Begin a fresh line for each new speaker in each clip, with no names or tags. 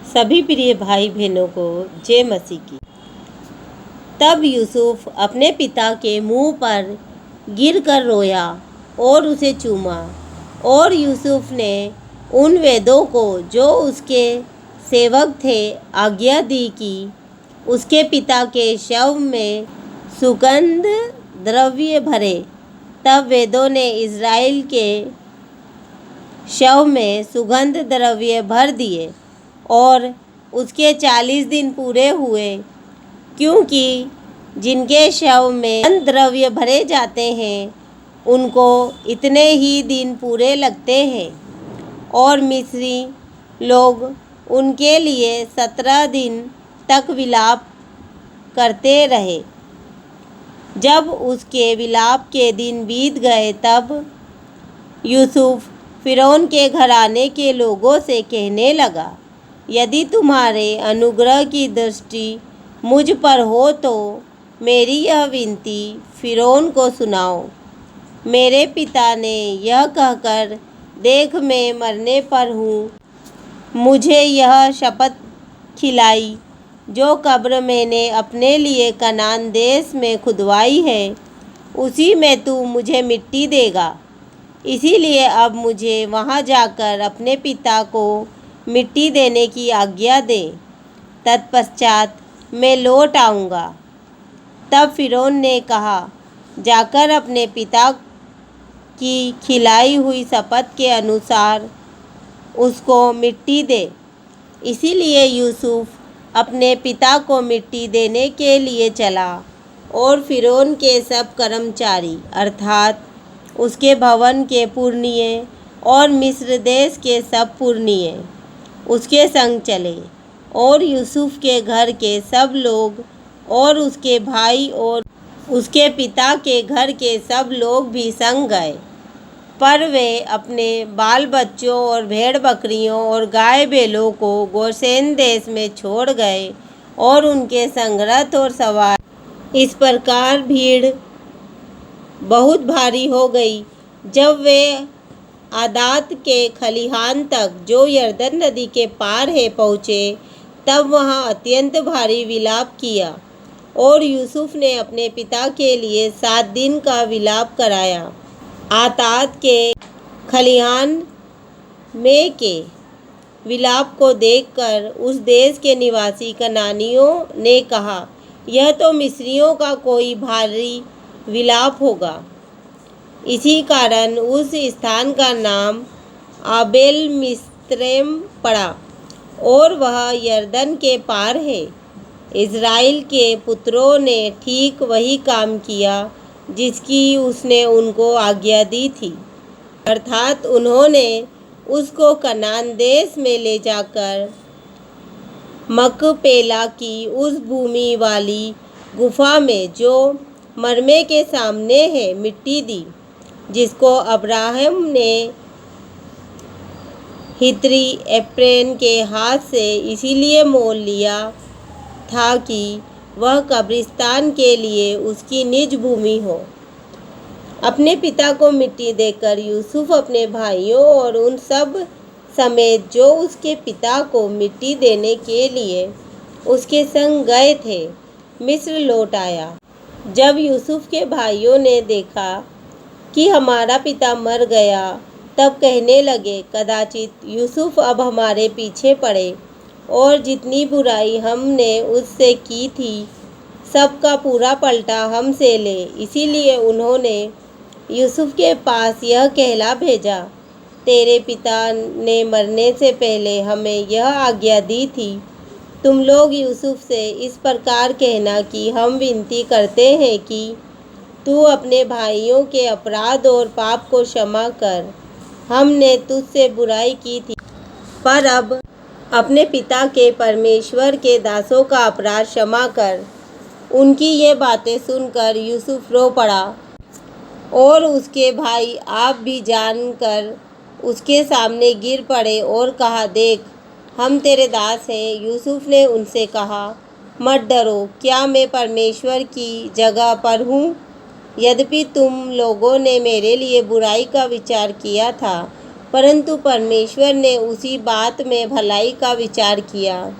सभी प्रिय भाई बहनों को जय मसीह की। तब यूसुफ अपने पिता के मुंह पर गिरकर रोया और उसे चूमा। और यूसुफ ने उन वेदों को जो उसके सेवक थे आज्ञा दी कि उसके पिता के शव में सुगंध द्रव्य भरे। तब वेदों ने इज़राइल के शव में सुगंध द्रव्य भर दिए और उसके 40 दिन पूरे हुए, क्योंकि जिनके शव में सुगंध द्रव्य भरे जाते हैं उनको इतने ही दिन पूरे लगते हैं। और मिस्री लोग उनके लिए 17 दिन तक विलाप करते रहे। जब उसके विलाप के दिन बीत गए तब यूसुफ फ़िरौन के घराने के लोगों से कहने लगा, यदि तुम्हारे अनुग्रह की दृष्टि मुझ पर हो तो मेरी यह विनती फ़िरौन को सुनाओ। मेरे पिता ने यह कहकर, देख मैं मरने पर हूँ, मुझे यह शपथ खिलाई, जो कब्र मैंने अपने लिए कनान देश में खुदवाई है उसी में तू मुझे मिट्टी देगा। इसीलिए अब मुझे वहाँ जाकर अपने पिता को मिट्टी देने की आज्ञा दे, तत्पश्चात मैं लौट आऊँगा। तब फ़िरौन ने कहा, जाकर अपने पिता की खिलाई हुई शपथ के अनुसार उसको मिट्टी दे। इसीलिए यूसुफ अपने पिता को मिट्टी देने के लिए चला और फ़िरौन के सब कर्मचारी अर्थात उसके भवन के पुरनिये और मिस्र देश के सब पुरनिये उसके संग चले। और यूसुफ के घर के सब लोग और उसके भाई और उसके पिता के घर के सब लोग भी संग गए। पर वे अपने बाल बच्चों और भेड़ बकरियों और गाय बैलों को गोशेन देश में छोड़ गए और उनके संग रथ और सवार। इस प्रकार भीड़ बहुत भारी हो गई। जब वे आदात के खलिहान तक, जो यरदन नदी के पार है, पहुँचे, तब वहाँ अत्यंत भारी विलाप किया। और यूसुफ ने अपने पिता के लिए 7 दिन का विलाप कराया। आताद के खलिहान में के विलाप को देखकर उस देश के निवासी कनानियों ने कहा, यह तो मिस्रियों का कोई भारी विलाप होगा। इसी कारण उस स्थान का नाम आबेल मिस्रैम पड़ा और वह यरदन के पार है। इज़राइल के पुत्रों ने ठीक वही काम किया जिसकी उसने उनको आज्ञा दी थी, अर्थात उन्होंने उसको कनान देश में ले जाकर मकपेला की उस भूमि वाली गुफा में, जो मरमे के सामने है, मिट्टी दी, जिसको अब्राहम ने हित्री एप्रैन के हाथ से इसीलिए मोल लिया था कि वह कब्रिस्तान के लिए उसकी निज भूमि हो। अपने पिता को मिट्टी देकर यूसुफ अपने भाइयों और उन सब समेत जो उसके पिता को मिट्टी देने के लिए उसके संग गए थे, मिस्र लौट आया। जब यूसुफ के भाइयों ने देखा कि हमारा पिता मर गया, तब कहने लगे, कदाचित यूसुफ अब हमारे पीछे पड़े और जितनी बुराई हमने उससे की थी सबका पूरा पलटा हमसे ले। इसीलिए उन्होंने यूसुफ के पास यह कहला भेजा, तेरे पिता ने मरने से पहले हमें यह आज्ञा दी थी, तुम लोग यूसुफ से इस प्रकार कहना कि हम विनती करते हैं कि तू अपने भाइयों के अपराध और पाप को क्षमा कर। हमने तुझसे बुराई की थी, पर अब अपने पिता के परमेश्वर के दासों का अपराध क्षमा कर। उनकी ये बातें सुनकर यूसुफ रो पड़ा और उसके भाई आप भी जानकर उसके सामने गिर पड़े और कहा, देख हम तेरे दास हैं। यूसुफ ने उनसे कहा, मत डरो, क्या मैं परमेश्वर की जगह पर हूँ? यद्यपि तुम लोगों ने मेरे लिए बुराई का विचार किया था, परंतु परमेश्वर ने उसी बात में भलाई का विचार किया,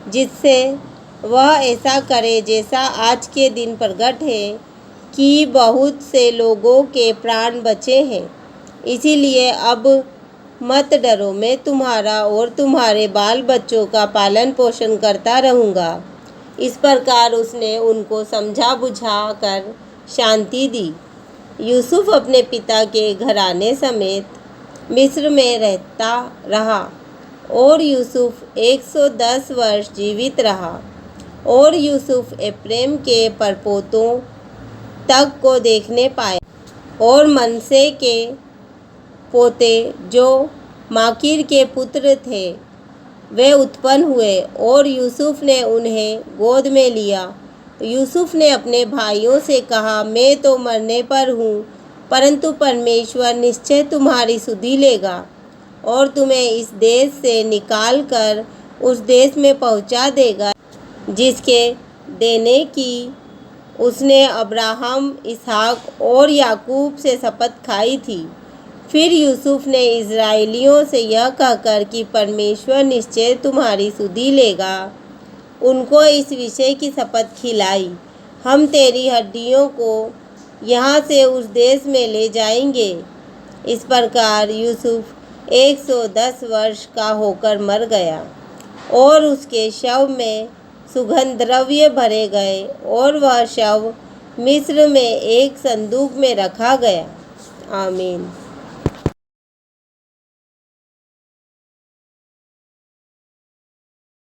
जिससे वह ऐसा करे जैसा आज के दिन प्रकट है कि बहुत से लोगों के प्राण बचे हैं। इसीलिए अब मत डरो, मैं तुम्हारा और तुम्हारे बाल बच्चों का पालन पोषण करता रहूँगा। इस प्रकार उसने उनको समझा बुझा कर शांति दी। यूसुफ अपने पिता के घराने समेत मिस्र में रहता रहा और यूसुफ 110 वर्ष जीवित रहा। और यूसुफ एप्रैम के परपोतों तक को देखने पाए और मनसे के पोते जो माकीर के पुत्र थे वे उत्पन्न हुए और यूसुफ ने उन्हें गोद में लिया। यूसुफ ने अपने भाइयों से कहा, मैं तो मरने पर हूँ, परंतु परमेश्वर निश्चय तुम्हारी सुधि लेगा और तुम्हें इस देश से निकाल कर उस देश में पहुँचा देगा जिसके देने की उसने अब्राहम, इसहाक और याकूब से शपथ खाई थी। फिर यूसुफ ने इज़राइलियों से यह कहकर कि परमेश्वर निश्चय तुम्हारी सुधि लेगा, उनको इस विषय की शपथ खिलाई, हम तेरी हड्डियों को यहाँ से उस देश में ले जाएंगे। इस प्रकार यूसुफ 110 वर्ष का होकर मर गया और उसके शव में सुगंध द्रव्य भरे गए और वह शव मिस्र में एक संदूक में रखा गया। आमीन।